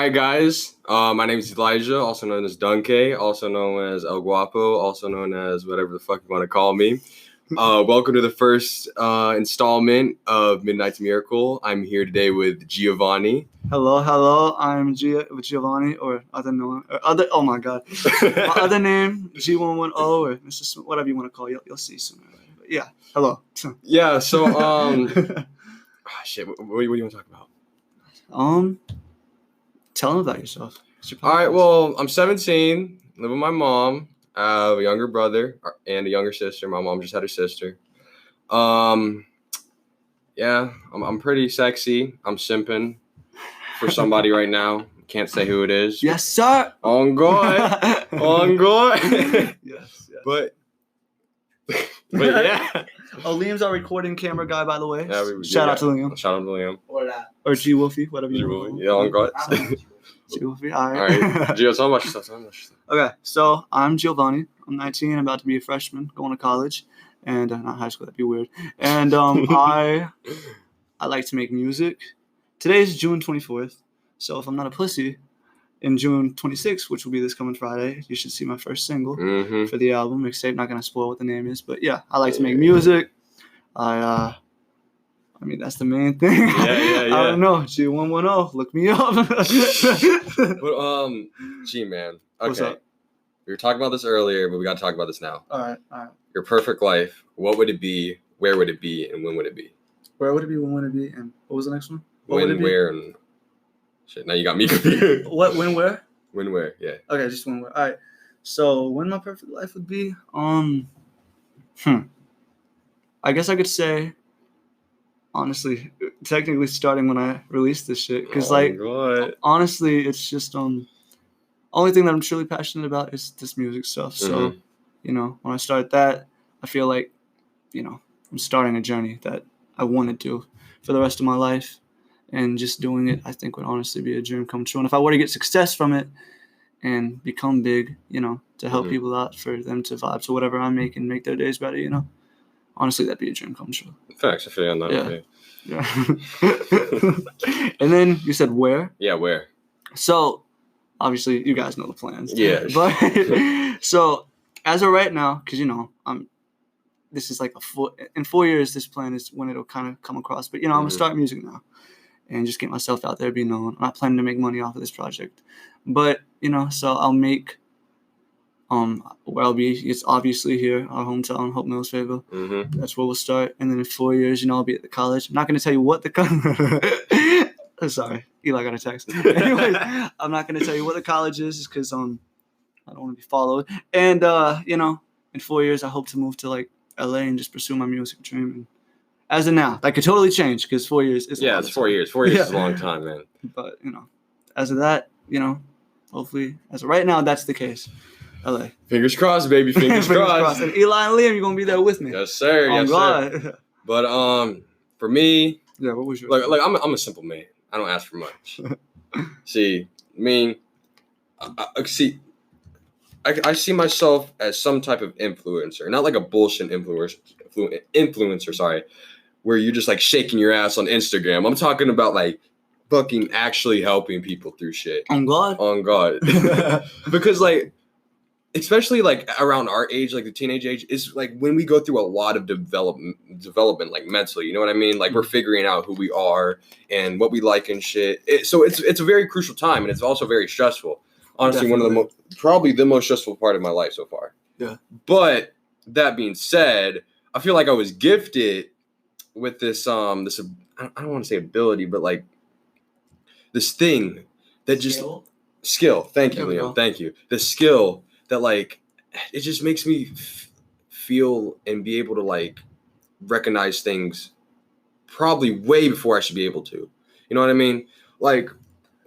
right, guys. My name is Elijah, also known as Dunkey, also known as El Guapo, also known as whatever the fuck you want to call me. Welcome to the first installment of Midnight's Miracle. I'm here today with Giovanni. Hello. I'm Giovanni, or other known, or other. Oh my God, my other name G110 or Mr. Smith, whatever you want to call it. You'll see soon. But yeah, hello. Yeah. So shit. What do you want to talk about? Tell them about yourself. All right. Well, I'm 17. Live with my mom. I have a younger brother and a younger sister. My mom just had her sister. Yeah, I'm pretty sexy. I'm simping for somebody right now. Can't say who it is. Yes, sir. On God. Yes. But yeah. Oh, Liam's our recording camera guy, by the way. Yeah, Shout out to Liam. Shout out to Liam. Or G Wolfie, whatever you want. Yeah, on God. G Wolfie, all All right. right. Gio, tell me about yourself. Okay, so I'm Giovanni. I'm 19, about to be a freshman, going to college, and not high school. That'd be weird. And I like to make music. Today's June 24th, so if I'm not a pussy, in June 26th, which will be this coming Friday, you should see my first single for the album mixtape. Not gonna spoil what the name is, but yeah, I like to make music. I mean, that's the main thing. Yeah. I don't know. G110, look me up. But G man. Okay. What's up? We were talking about this earlier, but we got to talk about this now. All right. Your perfect life. What would it be? Where would it be? And when would it be? Where would it be? When would it be? And what was the next one? When, where, and shit. Now you got me confused. What? When? Where? When, where? Yeah. Okay, just when. Where? All right. So when my perfect life would be? I guess I could say, honestly, technically starting when I released this shit, because God. honestly, it's just only thing that I'm truly passionate about is this music stuff. So, when I start that, I feel like, I'm starting a journey that I want to do for the rest of my life, and just doing it, I think, would honestly be a dream come true. And if I were to get success from it and become big, to help people out, for them to vibe to whatever I make and make their days better, honestly, that'd be a dream come true. Facts, I feel you on that. Yeah. And then you said where? Yeah, where? So, obviously, you guys know the plans. Yeah. But so, as of right now, because this is like in 4 years, this plan is when it'll kind of come across. But I'm gonna start music now, and just get myself out there, be known. I'm not planning to make money off of this project, but so I'll make. Where I'll be, it's obviously here, our hometown, Hope Mills, Fayetteville. That's where we'll start. And then in 4 years, I'll be at the college. I'm not going to tell you what the college... Sorry, Eli got a text. Anyways, I'm not going to tell you what the college is because I don't want to be followed. And, in 4 years, I hope to move to, LA and just pursue my music dream. And as of now, that could totally change because 4 years is it's 4 years. 4 years is a long time, man. But, as of that, hopefully, as of right now, that's the case. LA. Fingers crossed, baby. Fingers crossed. And Eli and Liam, you're gonna be there with me. Yes, sir. Yes, sir. But for me, yeah. What was your I'm a simple man. I don't ask for much. See, I see myself as some type of influencer, not like a bullshit influencer. Sorry, where you're just shaking your ass on Instagram. I'm talking about fucking actually helping people through shit. On God. Because especially around our age, the teenage age, is when we go through a lot of development mentally, you know what I mean? We're figuring out who we are and what we like and shit. So it's a very crucial time, and it's also very stressful. Honestly, Definitely. Probably the most stressful part of my life so far. Yeah. But that being said, I feel like I was gifted with this I don't want to say ability, but this thing that skill. Thank you, Liam. Thank you. The skill that it just makes me feel and be able to recognize things probably way before I should be able to. You know what I mean?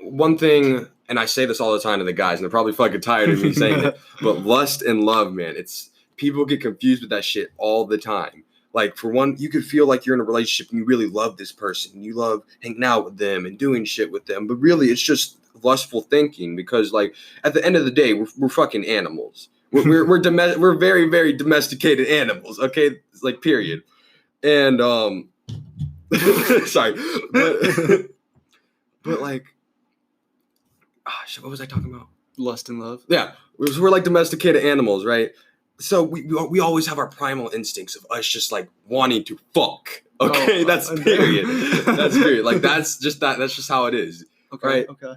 One thing, and I say this all the time to the guys, and they're probably fucking tired of me saying it, but lust and love, man, people get confused with that shit all the time. For one, you could feel like you're in a relationship and you really love this person. You love hanging out with them and doing shit with them. But really, it's just lustful thinking because, at the end of the day, we're fucking animals. We're very, very domesticated animals, okay? It's period. And, sorry. But what was I talking about? Lust and love. Yeah, we're like domesticated animals, right? So we always have our primal instincts of us just like wanting to fuck. Okay, that's period. That's period. Like that's just how it is. Okay. Right? Okay.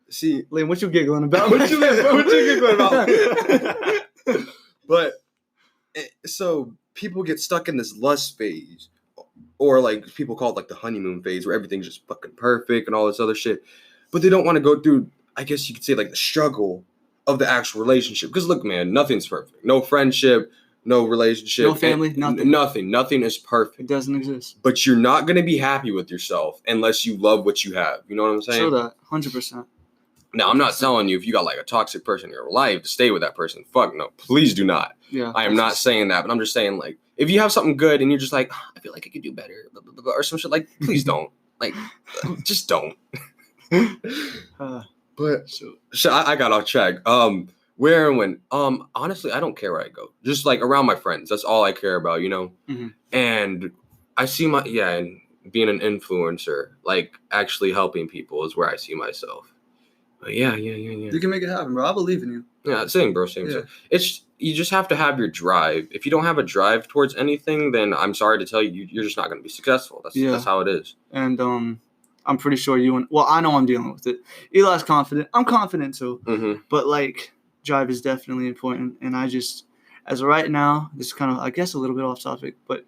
See, Liam, what you giggling about? what you giggling about? But so people get stuck in this lust phase, or like people call it like the honeymoon phase, where everything's just fucking perfect and all this other shit, but they don't want to go through, I guess you could say, like the struggle of the actual relationship. Because look, man, nothing's perfect. No friendship, no relationship, no family, nothing. Nothing is perfect. It doesn't exist. But you're not going to be happy with yourself unless you love what you have. You know what I'm saying? Sure that, 100%. Now, I'm not telling you if you got like a toxic person in your life to stay with that person. Fuck no, please do not. Yeah, I am not saying that, but I'm just saying, like, if you have something good and you're just like, I feel like I could do better, blah, blah, blah, or some shit, like, please don't. Like, just don't. But so I got off track. Where and when? Honestly, I don't care where I go. Just like around my friends. That's all I care about, you know? Mm-hmm. And I see and being an influencer, like actually helping people is where I see myself. But yeah. You can make it happen, bro. I believe in you. Yeah, same, bro. Same. It's you just have to have your drive. If you don't have a drive towards anything, then I'm sorry to tell you, you're just not going to be successful. That's how it is. And I'm pretty sure I know I'm dealing with it. Eli's confident. I'm confident too. Mm-hmm. But like, drive is definitely important. And I just, as of right now, this is kind of, I guess, a little bit off topic, but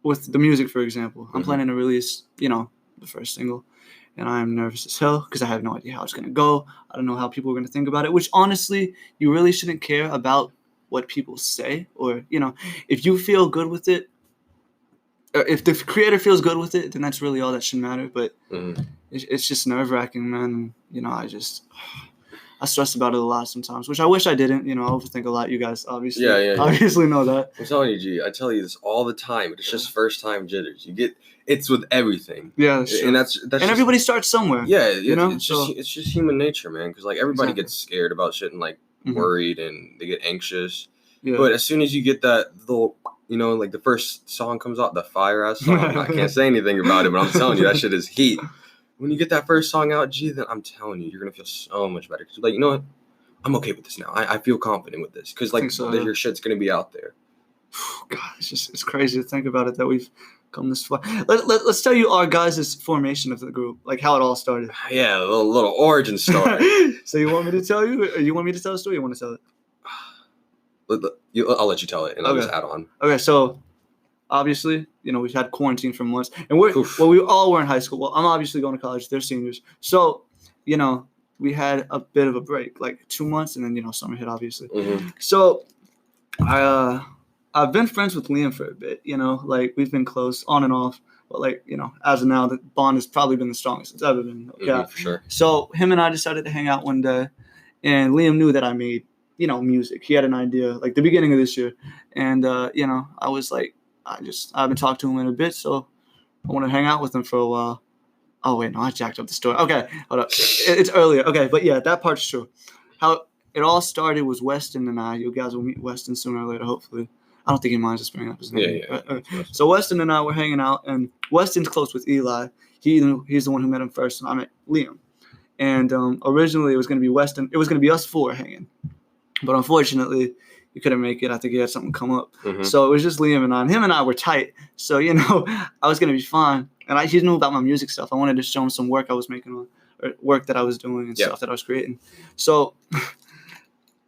with the music, for example, I'm planning to release, the first single. And I'm nervous as hell because I have no idea how it's going to go. I don't know how people are going to think about it, which honestly, you really shouldn't care about what people say. Or, if you feel good with it, or if the creator feels good with it, then that's really all that should matter. But it's just nerve-wracking, man. I stress about it a lot sometimes, which I wish I didn't. I overthink a lot. You guys obviously obviously know that. I'm telling you, G, I tell you this all the time. It's just first-time jitters. It's with everything. Yeah, that's true. And that's and everybody starts somewhere. Yeah, it's just human nature, man. Because like everybody gets scared about shit and like worried and they get anxious. Yeah. But as soon as you get that little, like the first song comes out, the fire ass song. I can't say anything about it, but I'm telling you, that shit is heat. When you get that first song out, G, then I'm telling you, you're gonna feel so much better. Because like, you know what? I'm okay with this now. I feel confident with this because like your shit's gonna be out there. God, it's crazy to think about it that we've come this far. Let's tell you our guys' formation of the group, like how it all started. Yeah, a little origin story. So you want me to tell you? Or you want me to tell the story? Or you want to tell it? I'll let you tell it, and I'll just add on. Okay, so obviously, we've had quarantine for months, and we all were in high school. Well, I'm obviously going to college; they're seniors, so we had a bit of a break, like 2 months, and then summer hit, obviously. Mm-hmm. So I've been friends with Liam for a bit, like we've been close on and off, but like as of now, the bond has probably been the strongest it's ever been. Okay, for sure. So him and I decided to hang out one day, and Liam knew that I made music. He had an idea like the beginning of this year, and I was like, I haven't talked to him in a bit, so I want to hang out with him for a while. Oh wait, no, I jacked up the story. Okay, hold up, it's earlier. Okay, but yeah, that part's true. How it all started was Weston and I. You guys will meet Weston sooner or later, hopefully. I don't think he minds us bringing up his name. Yeah. So Weston and I were hanging out, and Weston's close with Eli. He's the one who met him first, and I met Liam. And originally it was going to be Weston. It was going to be us four hanging. But unfortunately, he couldn't make it. I think he had something come up. Mm-hmm. So it was just Liam and I. And him and I were tight. So, I was going to be fine. And he knew about my music stuff. I wanted to show him some work I was making, or work that I was doing and stuff that I was creating. So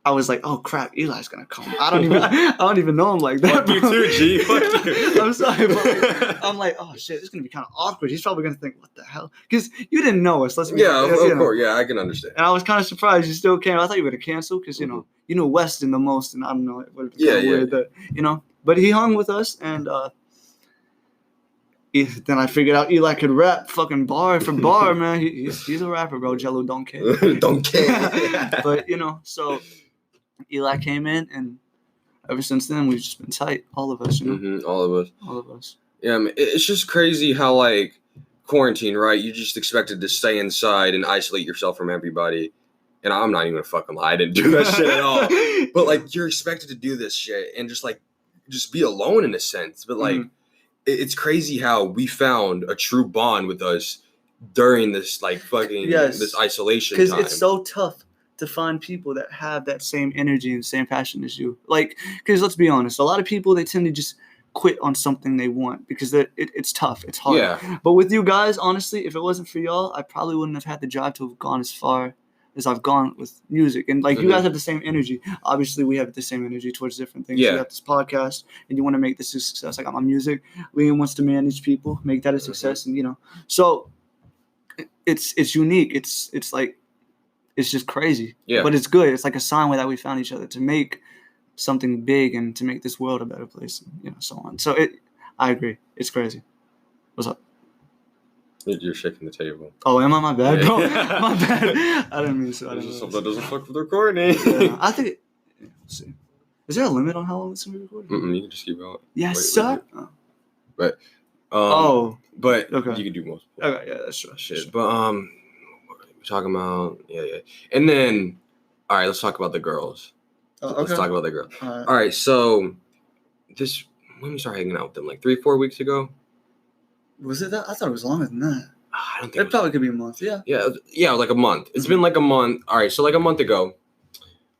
I was like, oh, crap, Eli's going to come. I don't even know him like that. Fuck you too, G. Fuck you. I'm sorry, but I'm like, oh, shit, this is going to be kind of awkward. He's probably going to think, what the hell? Because you didn't know us. Let's be honest. Of course. Yeah, I can understand. And I was kind of surprised you still came. I thought you would have canceled because, you knew Weston the most. And I don't know. It would have been weird that, But he hung with us. And then I figured out Eli could rap fucking bar for bar, man. He's a rapper, bro. Jello don't care. Don't care. But, so Eli came in, and ever since then, we've just been tight. All of us, All of us. Yeah, I mean, it's just crazy how, like, quarantine, right? You just expected to stay inside and isolate yourself from everybody. And I'm not even gonna fucking lie. I didn't do that shit at all. But, like, you're expected to do this shit and just be alone in a sense. But, like, it's crazy how we found a true bond with us during this like fucking this isolation time. Because it's so tough to find people that have that same energy and same passion as you. Like, because let's be honest, a lot of people, they tend to just quit on something they want because it's tough, it's hard. Yeah. But with you guys, honestly, if it wasn't for y'all, I probably wouldn't have had the drive to have gone as far as I've gone with music. And like, you guys have the same energy. Obviously, we have the same energy towards different things. Yeah. You have this podcast, and you want to make this a success. I got my music. Liam wants to manage people, make that a success, and so it's unique. It's like, it's just crazy. Yeah. But it's good. It's like a sign that we found each other to make something big and to make this world a better place, and so on. So I agree. It's crazy. What's up? You're shaking the table. Oh, am I? My bad, bro. Yeah. My bad. I didn't mean so. That doesn't fuck with recording. Yeah, I think. Let's see. Is there a limit on how long it's gonna be recorded? You can just keep going. Yes, sir. But but okay. You can do most. Okay, yeah, that's true. Shit, but we're talking about and then all right, let's talk about the girls. Let's talk about the girls. All right, so when we started hanging out with them, like 3-4 weeks ago. Was it that? I thought it was longer than that. I don't think it probably could be a month. Yeah, like a month. It's been like a month. All right, so like a month ago,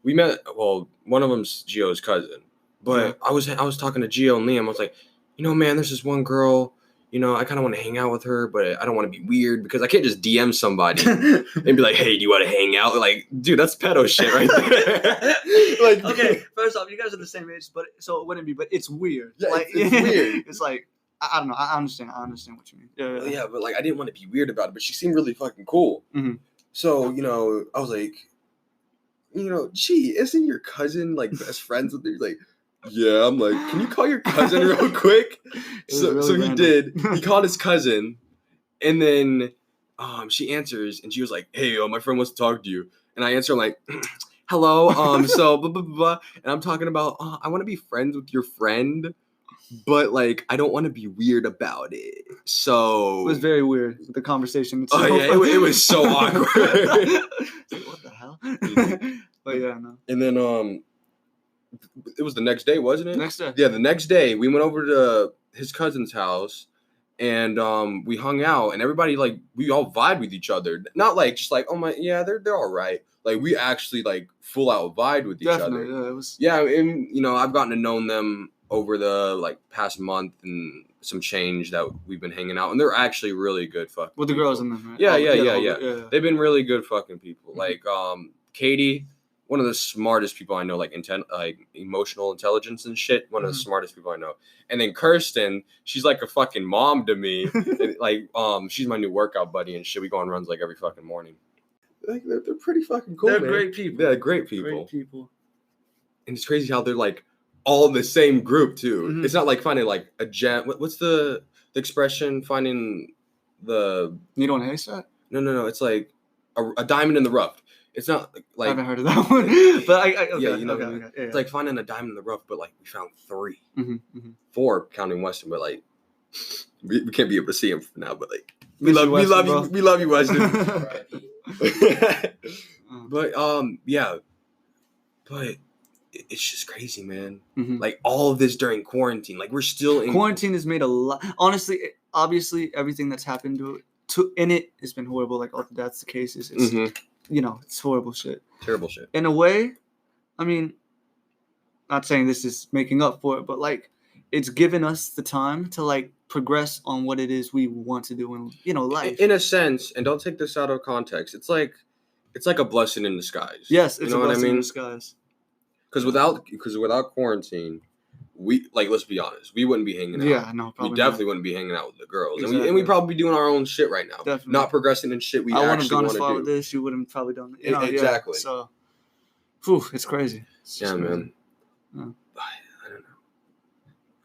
we met. Well, one of them's Gio's cousin, but I was talking to Gio and Liam. I was like, man, there's this one girl. I kind of want to hang out with her, but I don't want to be weird because I can't just DM somebody and be like, hey, do you want to hang out? Like, dude, that's pedo shit right there. Like, okay, first off, you guys are the same age, but so it wouldn't be, but it's weird. Yeah, like, it's weird. It's like, I don't know. I understand what you mean. Yeah, but like, I didn't want to be weird about it, but she seemed really fucking cool. Mm-hmm. So, I was like, gee, isn't your cousin like best friends with you? Like, yeah, I'm like, can you call your cousin real quick? So he did. He called his cousin, and then she answers, and she was like, hey, my friend wants to talk to you. And I answer, I'm like, hello, so blah, blah, blah. And I'm talking about, I want to be friends with your friend, but like, I don't want to be weird about it. So it was very weird, the conversation. Oh, yeah, it was so awkward. What the hell? But yeah, no. And then, it was the next day, wasn't it? Next day. Yeah, the next day we went over to his cousin's house, and we hung out, and everybody like we all vibed with each other. Not like just like, oh my, yeah, they're all right. Like we actually like full out vibed with each other. Yeah, it was. Yeah, and I've gotten to know them over the like past month and some change that we've been hanging out, and they're actually really good fucking. With the people. girls in them, right? Yeah. They've been really good fucking people. Mm-hmm. Like Katie. One of the smartest people I know, like emotional intelligence and shit. One of the smartest people I know. And then Kirsten, she's like a fucking mom to me. And, like, she's my new workout buddy and shit. We go on runs like every fucking morning. Like they're pretty fucking cool. They're man. great people. Yeah, great people. And it's crazy how they're like all in the same group too. Mm-hmm. It's not like finding like a gem. What's the expression? Finding the needle in a haystack? No. It's like a diamond in the rough. It's not like I haven't heard of that one, but okay. It's like finding a diamond in the rough, but like we found 3, 4 counting Weston, but like we can't be able to see him now. But like we love you, Weston. But but it's just crazy, man. Mm-hmm. Like all of this during quarantine, like we're still in quarantine has made a lot. Honestly, obviously, everything that's happened in it has been horrible. Like all the deaths, the cases. It's, it's horrible shit. Terrible shit. In a way, I mean, not saying this is making up for it, but like, it's given us the time to like progress on what it is we want to do in life. In a sense, and don't take this out of context. It's like a blessing in disguise. Yes, it's a blessing in disguise. Because without quarantine, we let's be honest, we wouldn't be hanging out. Yeah, no, probably we definitely wouldn't be hanging out with the girls, exactly. and we probably be doing our own shit right now. Definitely. Not progressing in shit we I actually want to do. I wouldn't have gone as far with this. You wouldn't have probably done it. Exactly. Yeah, so, whew, it's crazy. Yeah, man. Yeah. I don't know.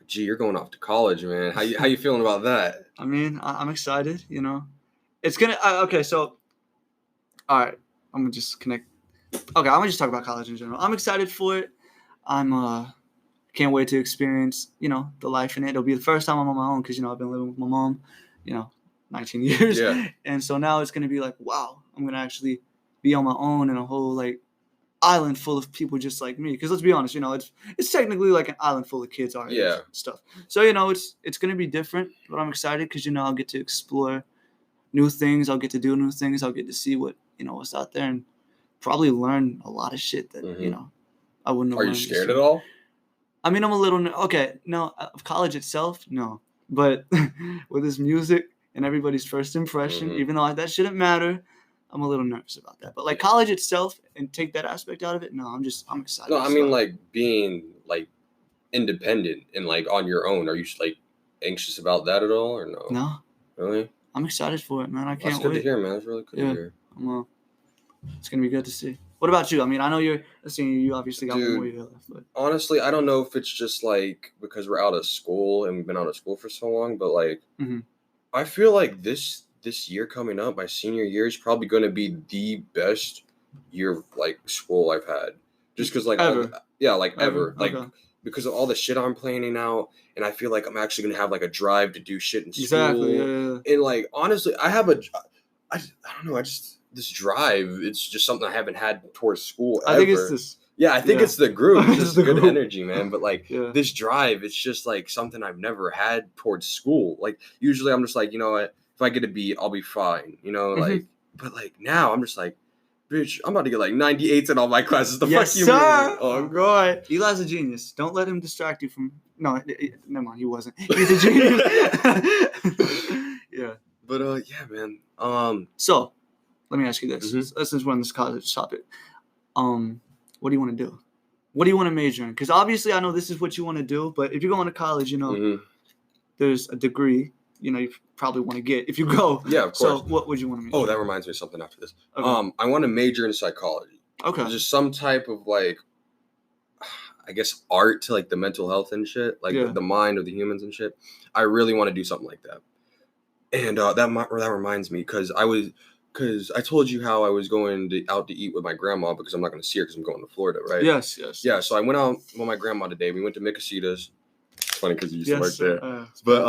Gee, you're going off to college, man. How you feeling about that? I mean, I'm excited. It's gonna. Okay, so, all right, I'm gonna just connect. Okay, I'm gonna just talk about college in general. I'm excited for it. Can't wait to experience, the life in it. It'll be the first time I'm on my own because, I've been living with my mom, 19 years. Yeah. And so now it's going to be like, wow, I'm going to actually be on my own in a whole, island full of people just like me. Because let's be honest, it's technically like an island full of kids our age and stuff. So, it's going to be different, but I'm excited because, I'll get to explore new things. I'll get to do new things. I'll get to see what's out there, and probably learn a lot of shit that I wouldn't have Are learned. you scared at all? I mean, I'm a little no, of college itself, no, but with this music and everybody's first impression, even though that shouldn't matter, I'm a little nervous about that. But like college itself, and take that aspect out of it, no, I'm excited. No, I mean like being like independent and like on your own. Are you like anxious about that at all, or no? No. Really? I'm excited for it, man. I can't wait. That's good to hear, man. That's really good to hear. It's gonna be good to see. What about you? I mean, I know you're a senior. You obviously got one more year left. But honestly, I don't know if it's just like because we're out of school and we've been out of school for so long, but like I feel like this year coming up, my senior year, is probably going to be the best year of like school I've had. Just because like ever. Ever. Like because of all the shit I'm planning out, and I feel like I'm actually going to have like a drive to do shit in school. Exactly. Yeah. And like honestly, I don't know. This drive, it's just something I haven't had towards school ever. I think it's this. Yeah, I think it's the group. It's just good energy, man. But like this drive, it's just like something I've never had towards school. Like usually I'm just like, you know what? If I get a B, I'll be fine. You know, like but like now I'm just like, bitch, I'm about to get like 98s in all my classes. The fuck you mean? Oh god. Eli's a genius. Don't let him distract you from never mind, he wasn't. He's a genius. Yeah. But yeah, man. So let me ask you this. Since we're on this college topic. What do you want to do? What do you want to major in? Because obviously I know this is what you want to do, but if you're going to college, there's a degree, you probably want to get if you go. Yeah, of course. So what would you want to major in? Oh, that reminds me of something after this. Okay. I want to major in psychology. Okay. Just some type of like, I guess, art to like the mental health and shit, like the mind of the humans and shit. I really want to do something like that. And that reminds me because I told you how I was going out to eat with my grandma because I'm not going to see her because I'm going to Florida, right? Yes. Yeah, so I went out with my grandma today. We went to Micasitas. It's funny because you used to work there. But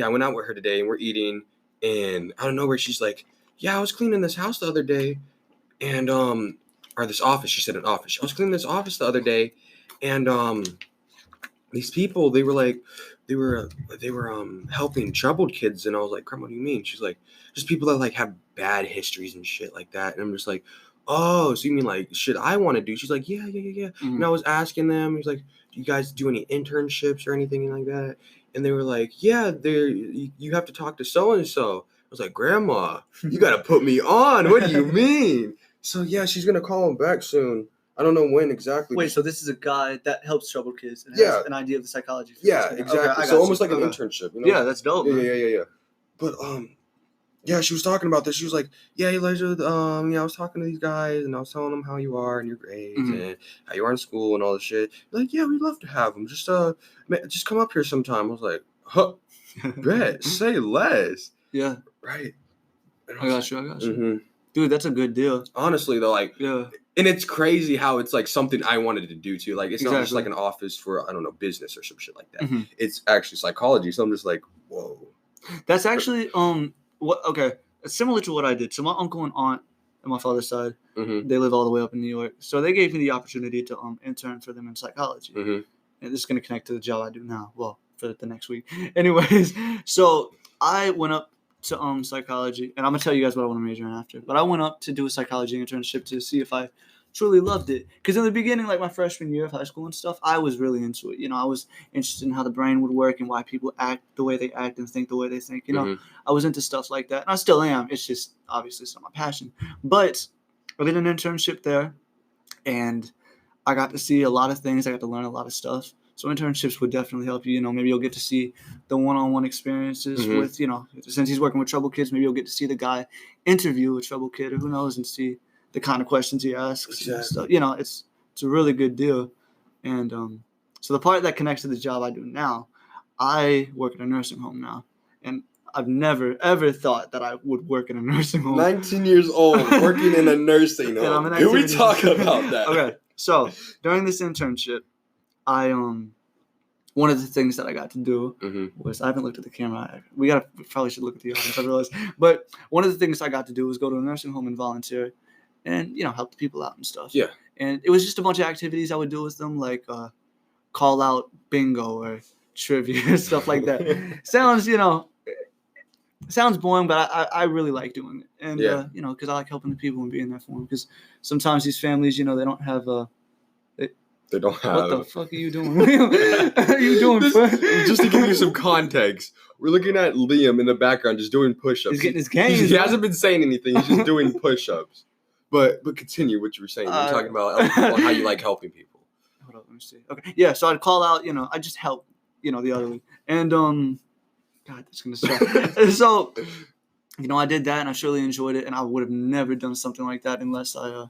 I went out with her today and we're eating. And out of nowhere, she's like, "Yeah, I was cleaning this house the other day, and or this office." She said an office. I was cleaning this office the other day, and these people they were helping troubled kids, and I was like, "Grandma, what do you mean?" She's like, "Just people that like have bad histories and shit like that." And I'm just like, "Oh, so you mean like shit I want to do?" She's like, "Yeah." And I was asking them, he's like, "Do you guys do any internships or anything like that?" And they were like, "Yeah, you have to talk to so and so." I was like, "Grandma, you gotta put me on. What do you mean?" So yeah, she's gonna call him back soon. I don't know when exactly. Wait, so this is a guy that helps troubled kids and has an idea of the psychology. Yeah, exactly. Okay, so almost like an internship. Yeah, that's dope. Yeah. But yeah, she was talking about this. She was like, "Yeah, Elijah, I was talking to these guys and I was telling them how you are and your grades and how you are in school and all this shit." They're like, "Yeah, we'd love to have them. Just come up here sometime." I was like, "Huh, bet, say less." Yeah. Right. I got you. Dude, that's a good deal. Honestly, though, like, and it's crazy how it's like something I wanted to do too. Like, it's not just like an office for, I don't know, business or some shit like that. It's actually psychology. So I'm just like, whoa. That's actually it's similar to what I did. So my uncle and aunt on my father's side, they live all the way up in New York. So they gave me the opportunity to intern for them in psychology. And this is going to connect to the job I do now. Well, for the next week. Anyways, so I went up to psychology, and I'm gonna tell you guys what I want to major in after. But I went up to do a psychology internship to see if I truly loved it. Because in the beginning, like my freshman year of high school and stuff, I was really into it. I was interested in how the brain would work and why people act the way they act and think the way they think. I was into stuff like that, and I still am. It's just obviously it's not my passion. But I did an internship there, and I got to see a lot of things. I got to learn a lot of stuff. So internships would definitely help you. Maybe you'll get to see the one-on-one experiences with, since he's working with troubled kids, maybe you'll get to see the guy interview a troubled kid or who knows and see the kind of questions he asks. Exactly. And stuff. It's a really good deal. And so the part that connects to the job I do now, I work at a nursing home now. And I've never, ever thought that I would work in a nursing home. 19 years old, working in a nursing home. Can we talk about that? Okay. So during this internship, one of the things that I got to do was, I haven't looked at the camera. We probably should look at the audience, I realize. But one of the things I got to do was go to a nursing home and volunteer and, help the people out and stuff. Yeah. And it was just a bunch of activities I would do with them, like call out bingo or trivia, stuff like that. Sounds, It sounds boring, but I really like doing it. And, Yeah. you know, because I like helping the people and being there for them. Because sometimes these families, you know, they don't have They don't have. What the fuck are you doing? What are you doing? Just to give you some context, we're looking at Liam in the background just doing push-ups. He's getting his gains. He hasn't been saying anything. He's just doing push-ups. But continue what you were saying. You're talking about how you like helping people. Hold on, let me see. Okay, yeah. So I'd call out. You know, I just help. You know, the elderly. And God, that's gonna suck. So, you know, I did that, and I surely enjoyed it. And I would have never done something like that unless I.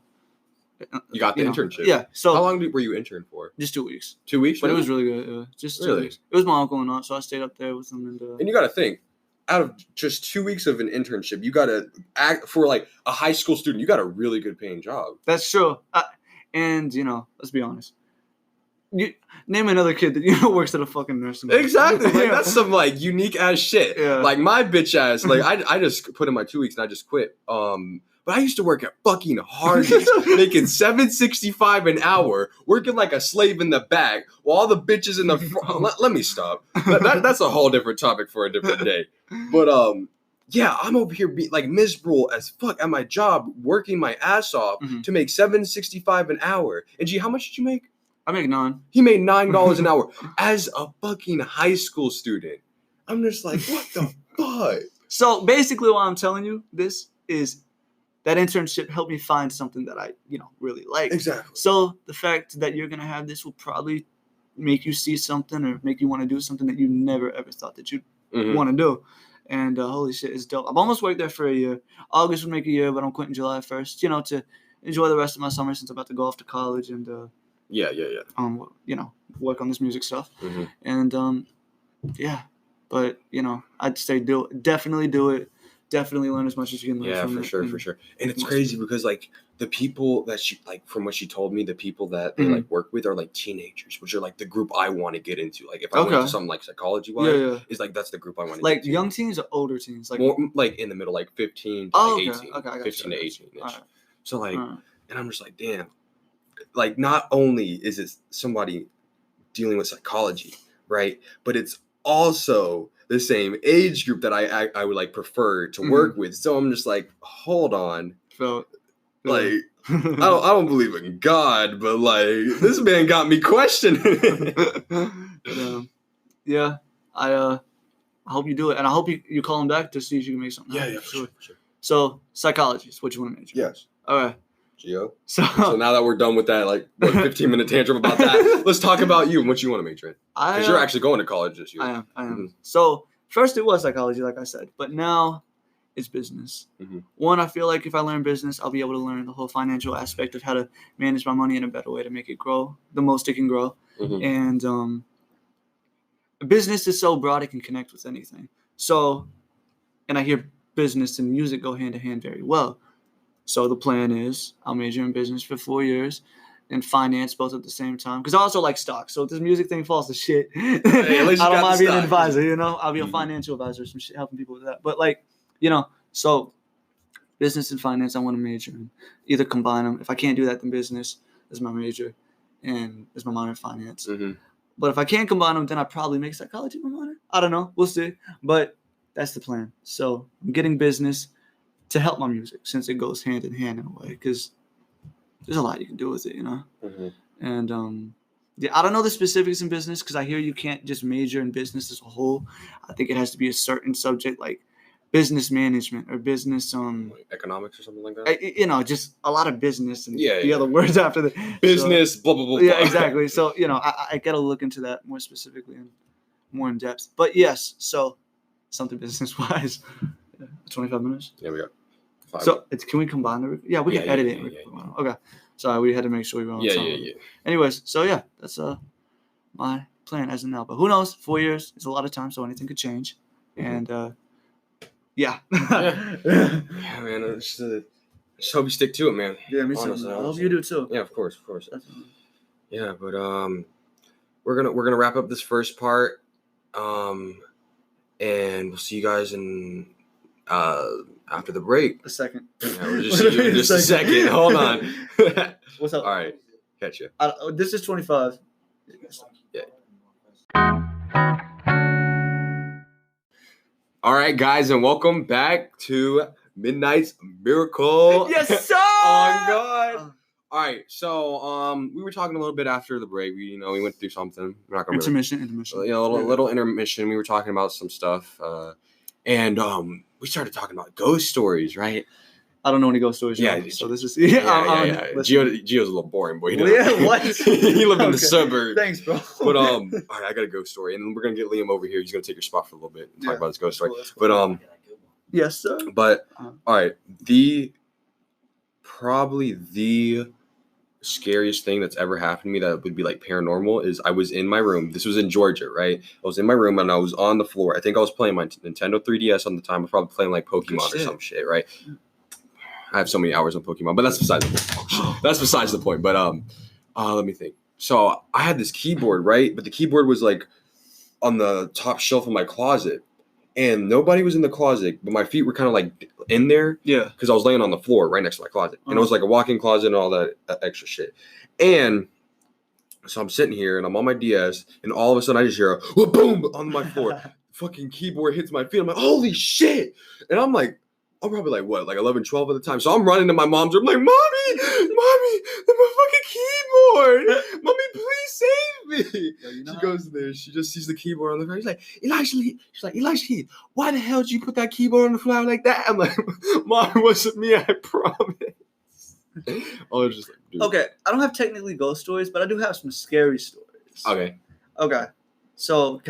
You got the internship. Yeah. So how long were you intern for? Just 2 weeks. 2 weeks. But it was really good. Just 2 weeks. It was my uncle and aunt, so I stayed up there with them. And you got to think, out of just 2 weeks of an internship, you got to act for like a high school student. You got a really good paying job. That's true. And you know, let's be honest. You name another kid that you know works at a fucking nursing home. Exactly. Like, that's some like unique ass shit. Yeah. Like my bitch ass. Like I just put in my 2 weeks and I just quit. But I used to work at fucking Hardee's, making $7.65 an hour, working like a slave in the back, while all the bitches in the front. Let me stop. That's a whole different topic for a different day. But yeah, I'm over here being like miserable as fuck at my job, working my ass off to make $7.65 an hour. And gee, how much did you make? I make $9. He made $9 an hour as a fucking high school student. I'm just like, what the fuck? So basically, what I'm telling you, this is. That internship helped me find something that I, you know, really like. Exactly. So the fact that you're gonna have this will probably make you see something or make you want to do something that you never ever thought that you'd want to do. And holy shit, it's dope. I've almost worked there for a year. August would make a year, but I'm quitting July 1st. You know, to enjoy the rest of my summer since I'm about to go off to college and yeah. You know, work on this music stuff. And yeah, but you know, I'd say definitely do it. Definitely learn as much as you can learn from it. Yeah, for sure. And it's crazy because like the people that she like from what she told me, the people that they like work with are like teenagers, which are like the group I want to get into. Like if I went to something like psychology wise, is like that's the group I want to like get into. Young teens or older teens? Like more like in the middle, like 15 to like 18. Okay, 15 to 18 ish. Right. So like and I'm just like, damn. Like not only is it somebody dealing with psychology, right? But it's also the same age group that I would like prefer to work with. So I'm just like, hold on. Like I don't believe in God, but like this man got me questioning. Yeah. I hope you do it. And I hope you call him back to see if you can make something happen. Yeah, for sure. So psychology is what you want to major. Yes. All right. Gio. So now that we're done with that, like 15-minute tantrum about that, let's talk about you and what you want to major in. Because you're actually going to college this year. I am. So first it was psychology, like I said, but now it's business. One, I feel like if I learn business, I'll be able to learn the whole financial aspect of how to manage my money in a better way to make it grow the most it can grow. And business is so broad it can connect with anything. So, and I hear business and music go hand in hand very well. So the plan is I'll major in business for 4 years and finance both at the same time. Because I also like stocks. So if this music thing falls to shit, I don't mind being an advisor, you know? I'll be a financial advisor, some shit, helping people with that. But like, you know, so business and finance I want to major in. Either combine them. If I can't do that, then business is my major and is my minor in finance. But if I can't combine them, then I probably make psychology my minor. I don't know. We'll see. But that's the plan. So I'm getting business to help my music since it goes hand in hand in a way, because there's a lot you can do with it, you know? And yeah, I don't know the specifics in business because I hear you can't just major in business as a whole. I think it has to be a certain subject like business management or business like economics or something like that. You know, just a lot of business and the other words after the business, blah blah blah. Yeah, exactly. So you know, I got to look into that more specifically and more in depth. But yes, so something business wise. 25 minutes. Yeah, we got. So can we combine the? Yeah, we can edit it. Yeah. Okay. Sorry, we had to make sure we were on time. Yeah. Anyways, so yeah, that's my plan as of now. But who knows? 4 years is a lot of time, so anything could change. And yeah. Yeah, man. I just hope you stick to it, man. Yeah, me too. I hope you do too. Yeah, of course. Yeah, but we're gonna wrap up this first part, and we'll see you guys in after the break. A second. Yeah, we'll just see you in just a second. Hold on. What's up? All right, catch you. This is 25. Yeah. All right, guys, and welcome back to Midnight's Miracle. Yes, sir. Oh God. All right, so we were talking a little bit after the break. We went through something. We're not gonna Intermission. a little intermission. We were talking about some stuff, and we started talking about ghost stories, right? I don't know any ghost stories. Yeah, so this is yeah. Gio's a little boring, boy. Yeah, what? He lived in the suburbs. Thanks, bro. But all right, I got a ghost story, and we're gonna get Liam over here. He's gonna take your spot for a little bit and talk about his ghost story. But yes, sir. But all right, probably the scariest thing that's ever happened to me that would be like paranormal is I was in my room. This was in Georgia, right? I was in my room and I was on the floor. I think I was playing my Nintendo 3DS on the time. I was probably playing like Pokemon or some shit, right? I have so many hours on Pokemon, but that's besides the point. That's besides the point. But let me think. So I had this keyboard, right? But the keyboard was like on the top shelf of my closet. And nobody was in the closet, but my feet were kind of like in there. Yeah. Because I was laying on the floor right next to my closet. And it was like a walk-in closet and all that extra shit. And so I'm sitting here and I'm on my DS. And all of a sudden I just hear a boom on my floor. Fucking keyboard hits my feet. I'm like, holy shit. And I'm probably like, what, like 11, 12 at the time. So I'm running to my mom's room like, Mommy, my fucking keyboard. Mommy, please save me. She goes there. She just sees the keyboard on the floor. She's like, Elijah, why the hell did you put that keyboard on the floor like that? I'm like, Mom, it wasn't me, I promise. I was just like, dude. Okay, I don't have technically ghost stories, but I do have some scary stories. Okay. So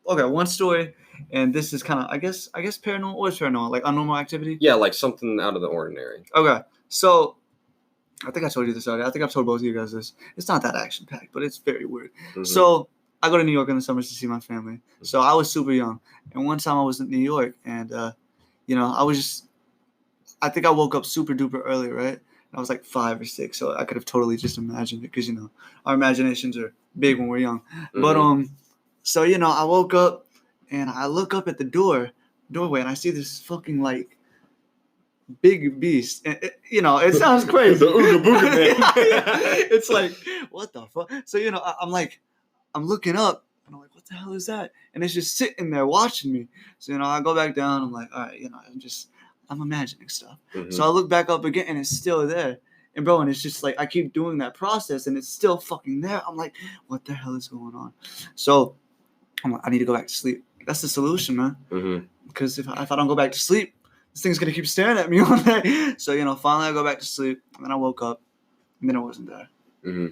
one story. And this is kind of, I guess paranormal. What is paranormal? Like unnormal activity? Yeah, like something out of the ordinary. Okay. So, I think I told you this already. I think I've told both of you guys this. It's not that action-packed, but it's very weird. Mm-hmm. So, I go to New York in the summers to see my family. So, I was super young. And one time I was in New York and, I think I woke up super duper early, right? I was like 5 or 6. So, I could have totally just imagined it because, our imaginations are big when we're young. Mm-hmm. But, so, I woke up. And I look up at the doorway, and I see this fucking like big beast. And it sounds crazy. The Ooga Booga Man. It's like, what the fuck? So I'm looking up, and I'm like, what the hell is that? And it's just sitting there watching me. So I go back down. I'm like, all right, I'm imagining stuff. Mm-hmm. So I look back up again, and it's still there. And bro, and it's just like I keep doing that process, and it's still fucking there. I'm like, what the hell is going on? So I'm like, I need to go back to sleep. That's the solution, man. Mm-hmm. Because if I don't go back to sleep, this thing's gonna keep staring at me all day. So finally I go back to sleep, and then I woke up, and then it wasn't there. Mm-hmm.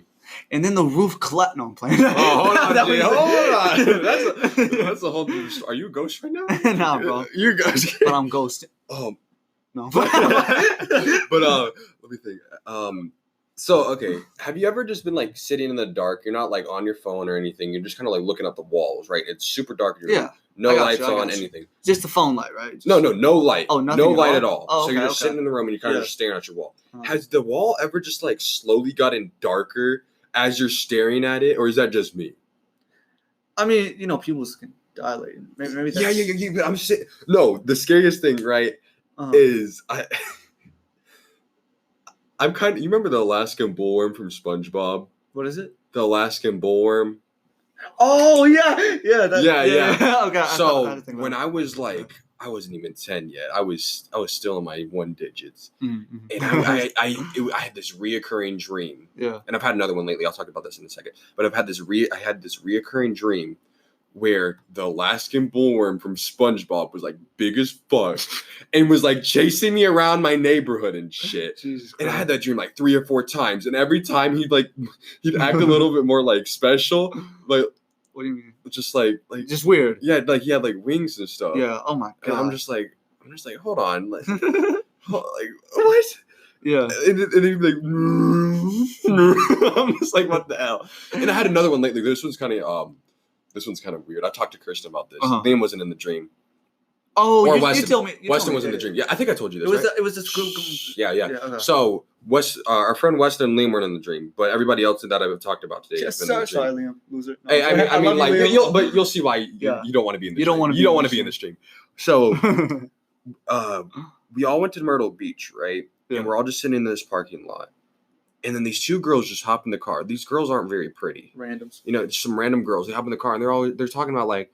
And then the roof collapsed. No, I'm playing. Oh, hold on, G. Hold on. That's a whole different story. Are you a ghost right now? Nah, bro. You're a ghost. But I'm ghosting. No. But let me think. So, okay, have you ever just been, like, sitting in the dark? You're not, like, on your phone or anything. You're just kind of, like, looking at the walls, right? It's super dark. Yeah. No lights on, anything. Just the phone light, right? No light. Oh, nothing no light at all. Oh, so you're just sitting in the room and you're kind of just staring at your wall. Has the wall ever just, like, slowly gotten darker as you're staring at it? Or is that just me? I mean, people can dilate. Maybe that's... Yeah. I'm sitting... No, the scariest thing, right, is... I'm kind of... You remember the Alaskan bullworm from SpongeBob? What is it? The Alaskan bullworm. Oh, yeah. Yeah. Okay. So when I was like, I wasn't even 10 yet. I was still in my one digits. Mm-hmm. And I had this reoccurring dream. Yeah. And I've had another one lately. I'll talk about this in a second. But I had this reoccurring dream where the Alaskan bullworm from SpongeBob was like big as fuck and was like chasing me around my neighborhood and shit. Jesus Christ. And I had that dream like 3 or 4 times. And every time he'd act a little bit more like special. Like, what do you mean? Just like just weird. Yeah, like he had like wings and stuff. Yeah. Oh my god. And I'm just like, hold on. Like what? Yeah. And he'd be like, I'm just like, what the hell? And I had another one lately. This one's kind of weird. I talked to Kristen about this. Liam wasn't in the dream. Oh, you told me. Weston was in the dream. Yeah, I think I told you this, It was this group. Yeah. Okay. So, our friend Weston and Liam weren't in the dream, but everybody else that I've talked about today has been in the dream. Sorry, Liam. Loser. No, hey, I mean, like, you'll see why you don't want to be in the dream. You don't want to be in the stream. So, we all went to Myrtle Beach, right? Yeah. And we're all just sitting in this parking lot. And then these 2 girls just hop in the car. These girls aren't very pretty. Randoms. Just some random girls. They hop in the car and they're talking about like,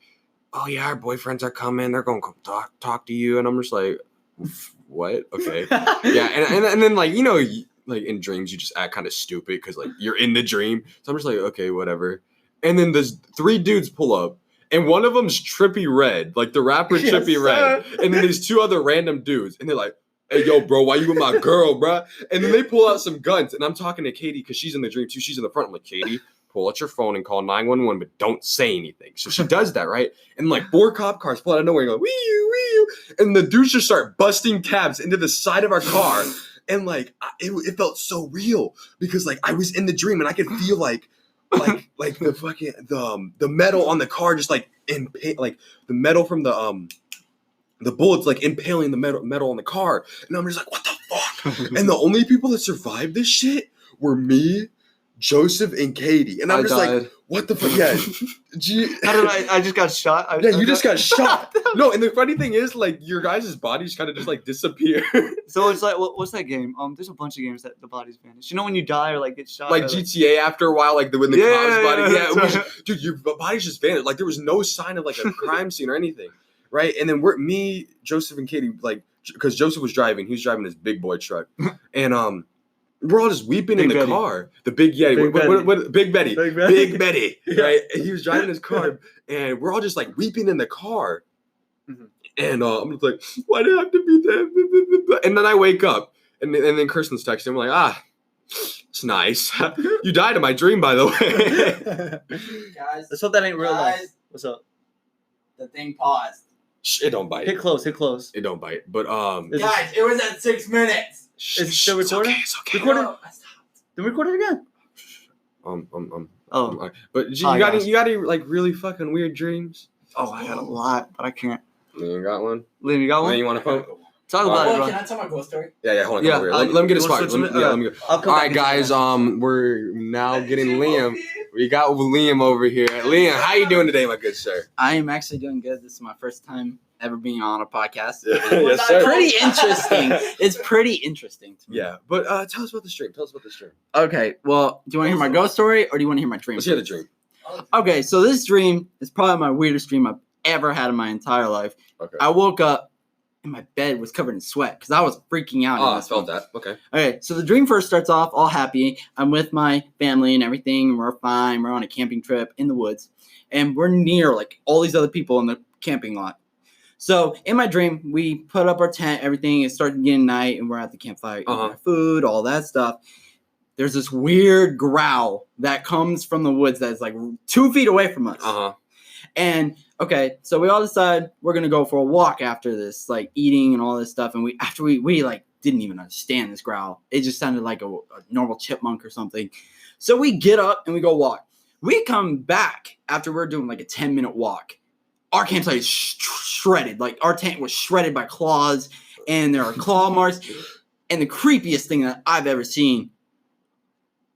oh yeah, our boyfriends are coming. They're going to come talk to you. And I'm just like, what? Okay. Yeah. And then like, like in dreams, you just act kind of stupid because like you're in the dream. So I'm just like, okay, whatever. And then there's 3 dudes pull up. And one of them's Trippie Redd, like the rapper Trippie Redd. And then there's 2 other random dudes. And they're like, hey, yo, bro, why you with my girl, bro? And then they pull out some guns. And I'm talking to Katie because she's in the dream too. She's in the front. I'm like, Katie, pull out your phone and call 911, but don't say anything. So she does that, right? And like 4 cop cars pull out of nowhere and go, wee-oo. And the dudes just start busting cabs into the side of our car. And like, it felt so real because like I was in the dream and I could feel like the fucking the metal on the car just like like the metal from the bullets like impaling the metal on the car, and I'm just like, what the fuck? And the only people that survived this shit were me, Joseph, and Katie, and I'm just died. Like, what the fuck? Yeah, how did I just got shot? You just got shot. No, and the funny thing is, like, your guys' bodies kind of just like disappear. So it's like, what's that game? There's a bunch of games that the bodies vanish. You know when you die or like get shot? Like GTA after a while, like when the cop's body, dude, your bodies just vanished. Like there was no sign of like a crime scene or anything, right? And then me, Joseph, and Katie, like, because Joseph was driving, he was driving his big boy truck, and we're all just weeping in the car. The Big Yeti. Big Betty. Big Betty. Right? And he was driving his car, and we're all just like weeping in the car. Mm-hmm. And I'm just like, why do I have to be there? And then I wake up, and then Kirsten's texting. I'm like, it's nice. You died in my dream, by the way. Guys, let's hope that ain't real life. What's up? The thing paused. It don't bite. Hit close. It don't bite. But guys, it was at 6 minutes. Is it still recording? It's okay. Record it. Then record it again. But you got any like really fucking weird dreams? Oh, I got a lot, but I can't. You got one? Liam, you got one? You want to phone? Talk about it, bro. Can I tell my ghost story? Yeah, hold on. Come over here. Let me get a spot. Let me go. All right, guys. We're now getting Liam. We got Liam over here. Liam, how you doing today, my good sir? I am actually doing good. This is my first time ever being on a podcast. Yes, sir. Pretty interesting. It's pretty interesting to me. Yeah, but tell us about the stream. Okay, well, do you want to hear my ghost story or do you want to hear my dream? Let's hear the dream. Okay, so this dream is probably my weirdest dream I've ever had in my entire life. Okay. I woke up and my bed was covered in sweat because I was freaking out. I felt that. Okay. Okay, so the dream first starts off all happy. I'm with my family and everything. We're fine. We're on a camping trip in the woods. And we're near like all these other people in the camping lot. So in my dream, we put up our tent, everything. It started getting night and we're at the campfire eating our food, all that stuff. There's this weird growl that comes from the woods that is like 2 feet away from us. And okay, so we all decide we're gonna go for a walk after this, like eating and all this stuff. And we like didn't even understand this growl. It just sounded like a normal chipmunk or something. So we get up and we go walk. We come back after we're doing like a 10-minute walk. Our campsite is shredded. Like our tent was shredded by claws, and there are claw marks. And the creepiest thing that I've ever seen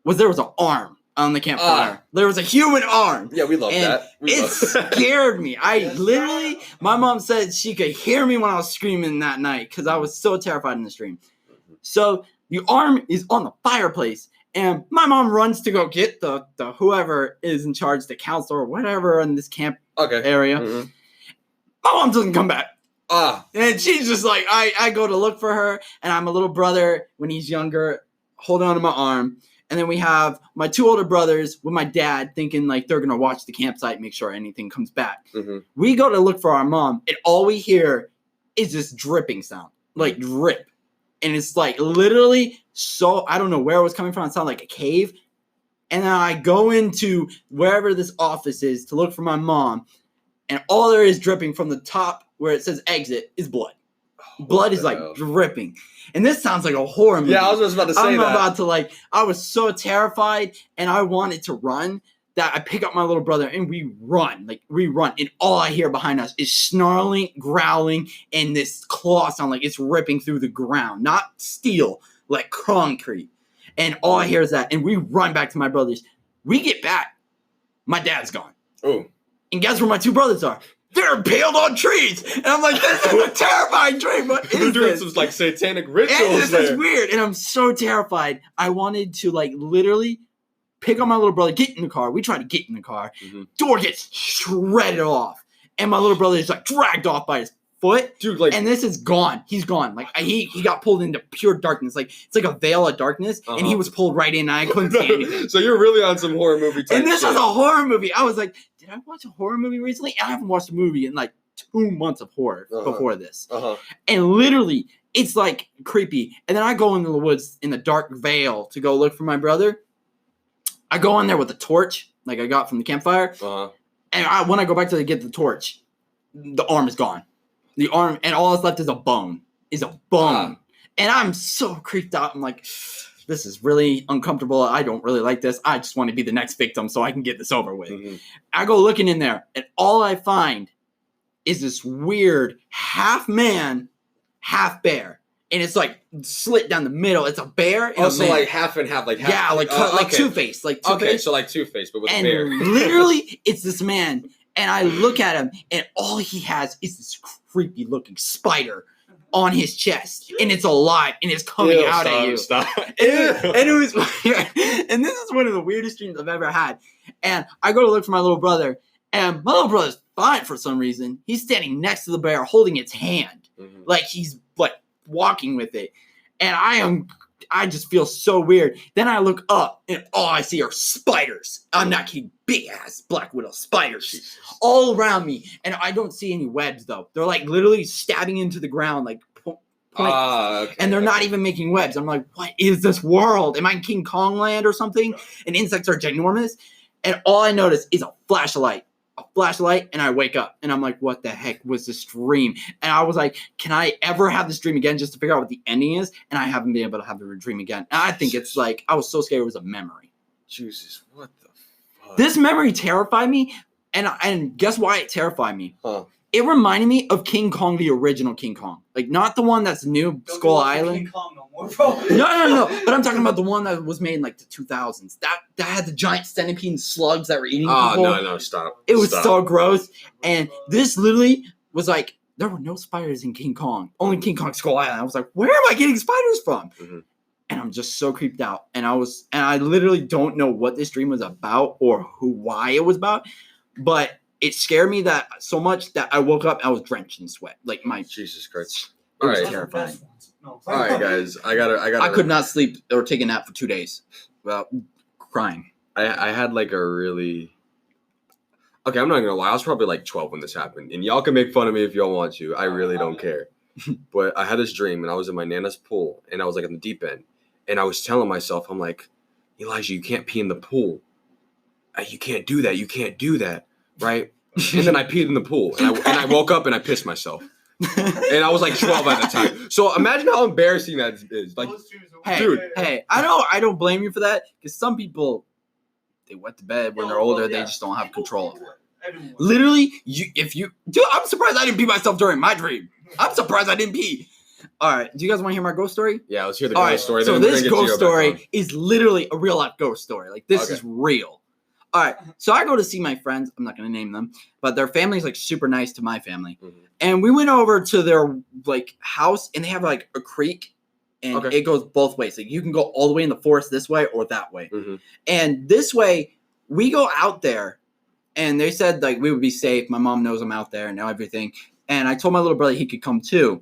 was there was an arm on the campfire. There was a human arm. Yeah, we love that. It scared me. My mom said she could hear me when I was screaming that night because I was so terrified in the dream. So the arm is on the fireplace, and my mom runs to go get the whoever is in charge, the counselor or whatever in this camp area. Mm-hmm. My mom doesn't come back. And she's just like, I go to look for her, and I'm a little brother when he's younger, holding onto my arm. And then we have my 2 older brothers with my dad thinking like they're going to watch the campsite, make sure anything comes back. Mm-hmm. We go to look for our mom, and all we hear is this dripping sound, like drip. And it's like literally so, I don't know where it was coming from. It sounded like a cave. And then I go into wherever this office is to look for my mom. And all there is dripping from the top where it says exit is blood. Blood is like dripping. And this sounds like a horror movie. Yeah, I was just about to say I was so terrified and I wanted to run that I pick up my little brother and we run. And all I hear behind us is snarling, growling, and this claw sound like it's ripping through the ground. Not steel, like concrete. And all I hear is that. And we run back to my brothers. We get back. My dad's gone. Oh. And guess where my 2 brothers are? They're impaled on trees. And I'm like, this is a terrifying dream. What is They're doing this? some like satanic rituals. This is weird. And I'm so terrified. I wanted to like literally pick up my little brother, get in the car. We try to get in the car. Mm-hmm. Door gets shredded off. and my little brother is like dragged off by his foot. Dude, like, And this is gone. He's gone. Like he got pulled into pure darkness. Like it's like a veil of darkness, and he was pulled right in. And I couldn't see anything. So you're really on some horror movie type And this shit. was a horror movie. I was like, did I watch a horror movie recently? I haven't watched a movie in like 2 months of horror before this. And literally, it's like creepy. And then I go into the woods in the dark veil to go look for my brother. I go in there with a torch, like I got from the campfire. And when I go back to get the torch, the arm is gone. The arm, and all that's left is a bone. And I'm so creeped out. I'm like, this is really uncomfortable. I don't really like this. I just want to be the next victim so I can get this over with. I go looking in there, and all I find is this weird half man, half bear. And it's like slit down the middle. It's a bear and so like half and half, like half. Yeah, like Two-Face. Like Two-Face. Okay, so like Two-Face, but with a and bear. literally, it's this man. And I look at him, and all he has is this creepy looking spider on his chest, and it's alive, and it's coming out at you. Stop. And it was, and this is one of the weirdest dreams I've ever had. And I go to look for my little brother, and my little brother's fine for some reason. He's standing next to the bear, holding its hand, like he's like walking with it. And I just feel so weird. Then I look up, and all I see are spiders. I'm not kidding. Big ass black widow spiders all around me. And I don't see any webs, though. They're like literally stabbing into the ground, like and they're not even making webs. I'm like, what is this world? Am I in King Kong land or something? And insects are ginormous. And all I notice is a flashlight, and I wake up, and I'm like, what the heck was this dream? And I was like, can I ever have this dream again just to figure out what the ending is? And I haven't been able to have the dream again. And I think it's like, I was so scared it was a memory. Jesus, what the fuck? This memory terrified me, and guess why it terrified me? It reminded me of King Kong, the original King Kong. Like, not the one that's new, Skull Island. King Kong no more, bro. No. But I'm talking about the one that was made in like the 2000s. That had the giant centipede and slugs that were eating people. No, stop. It was so gross. And this literally was like, there were no spiders in King Kong. Only King Kong Skull Island. I was like, where am I getting spiders from? And I'm just so creeped out. And I literally don't know what this dream was about or why it was about. But it scared me that so much that I woke up, I was drenched in sweat. Like my Jesus Christ. It was All right. terrifying. All right, guys. I gotta. I could not sleep or take a nap for 2 days without crying. I had like a really. Okay, I'm not gonna lie. I was probably like 12 when this happened, and y'all can make fun of me if y'all want to. I really don't care. But I had this dream, and I was in my nana's pool, and I was like in the deep end, and I was telling myself, I'm like, Elijah, you can't pee in the pool. You can't do that. You can't do that, right? And then I peed in the pool, and I woke up and I pissed myself. And I was like 12 at the time. So imagine how embarrassing that is. Like, hey, I don't blame you for that, because some people, they wet the bed when they're older, they just don't have control of it. Literally, dude, I'm surprised I didn't pee myself during my dream. I'm surprised I didn't pee. All right, do you guys want to hear my ghost story? Yeah, let's hear the ghost story. So this ghost story is literally a real life ghost story. Like, this is real. All right, so I go to see my friends. I'm not going to name them, but their family's like super nice to my family. And we went over to their like house, and they have like a creek, and it goes both ways. Like, you can go all the way in the forest this way or that way. And this way, we go out there, and they said like we would be safe. My mom knows I'm out there and everything. And I told my little brother he could come too.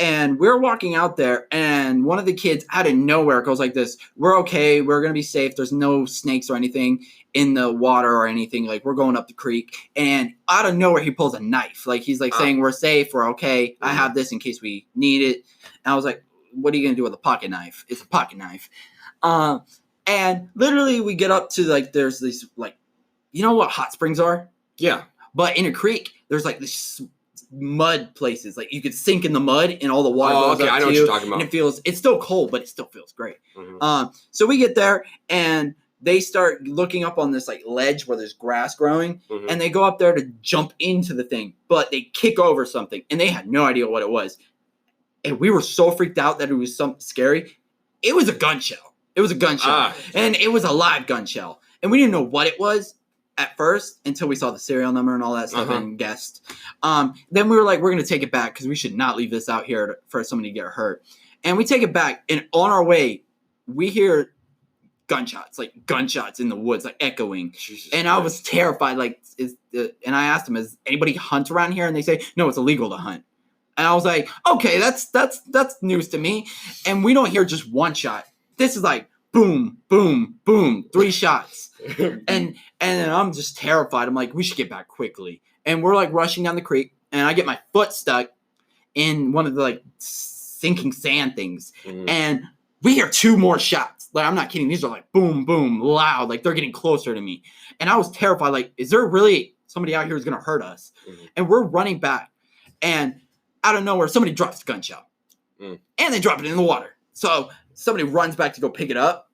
And we're walking out there, and one of the kids out of nowhere goes like this, we're okay, we're going to be safe, there's no snakes or anything in the water or anything, like we're going up the creek. And out of nowhere, he pulls a knife. Like, he's like saying, we're safe, we're okay, I have this in case we need it. And I was like, what are you going to do with a pocket knife? It's a pocket knife. And literally we get up to like, there's these like, you know what hot springs are? Yeah. But in a creek, there's like this mud places, like you could sink in the mud and all the water goes up I know to what you, you're talking about. and it's still cold, but it still feels great. So we get there, and they start looking up on this like ledge where there's grass growing, and they go up there to jump into the thing, but they kick over something, and they had no idea what it was. And we were so freaked out that it was something scary. It was a gun shell. And it was a live gun shell, and we didn't know what it was at first until we saw the serial number and all that stuff and guessed. Then we were like, we're going to take it back because we should not leave this out here for somebody to get hurt. And we take it back, and on our way, we hear gunshots in the woods, like echoing. Jesus And I Christ. was terrified. Like, and I asked them, "Is anybody hunt around here?" And they say, "No, it's illegal to hunt." And I was like, "Okay, that's news to me." And we don't hear just one shot. This is like boom, boom, boom, 3 shots. And then I'm just terrified. I'm like, we should get back quickly. And we're like rushing down the creek, and I get my foot stuck in one of the like sinking sand things, and we hear 2 more shots. Like, I'm not kidding. These are like boom, boom, loud. Like, they're getting closer to me. And I was terrified. Like, is there really somebody out here who's going to hurt us? And we're running back. And out of nowhere, somebody drops a gunshot. And they drop it in the water. So somebody runs back to go pick it up.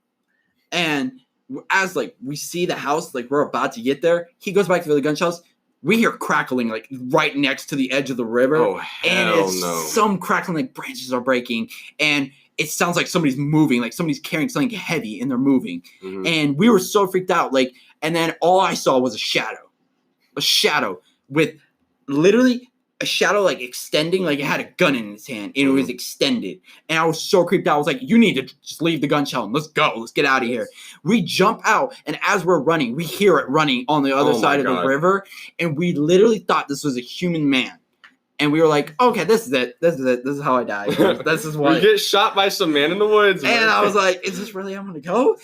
And as, like, we see the house, like, we're about to get there, he goes back to the gunshots. We hear crackling, like, right next to the edge of the river. Oh, hell and it's no. some crackling, like, branches are breaking. And it sounds like somebody's moving, like somebody's carrying something heavy and they're moving. And we were so freaked out. Like, and then all I saw was a shadow with literally a shadow, like extending, like it had a gun in its hand and it was extended. And I was so creeped out. I was like, you need to just leave the gunshot and let's go. Let's get out of here. We jump out, and as we're running, we hear it running on the other side of the river. And we literally thought this was a human man. And we were like, okay, this is it. This is how I die. This is why. We get shot by some man in the woods. And I was like, is this really how I'm going to go?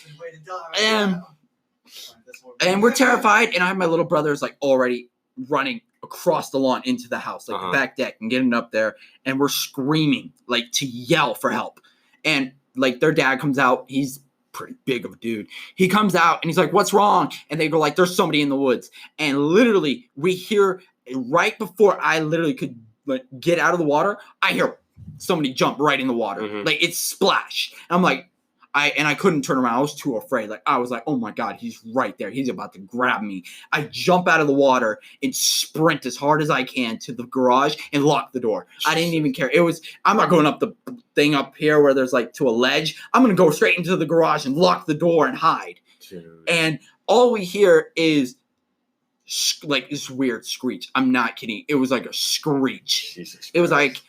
And we're terrified. And I have my little brothers like already running across the lawn into the house, like the back deck, and getting up there. And we're screaming, like, to yell for help. And like their dad comes out. He's pretty big of a dude. He comes out and he's like, what's wrong? And they go like, there's somebody in the woods. And literally we hear right before I literally could like get out of the water, I hear somebody jump right in the water. Like, it's splash. I'm like, I couldn't turn around. I was too afraid. Like, I was like, oh my God, he's right there. He's about to grab me. I jump out of the water and sprint as hard as I can to the garage and lock the door. I didn't even care. I'm not going up the thing up here where there's like to a ledge. I'm going to go straight into the garage and lock the door and hide. Dude. And all we hear is like this weird screech. I'm not kidding. It was like a screech. Jesus it was like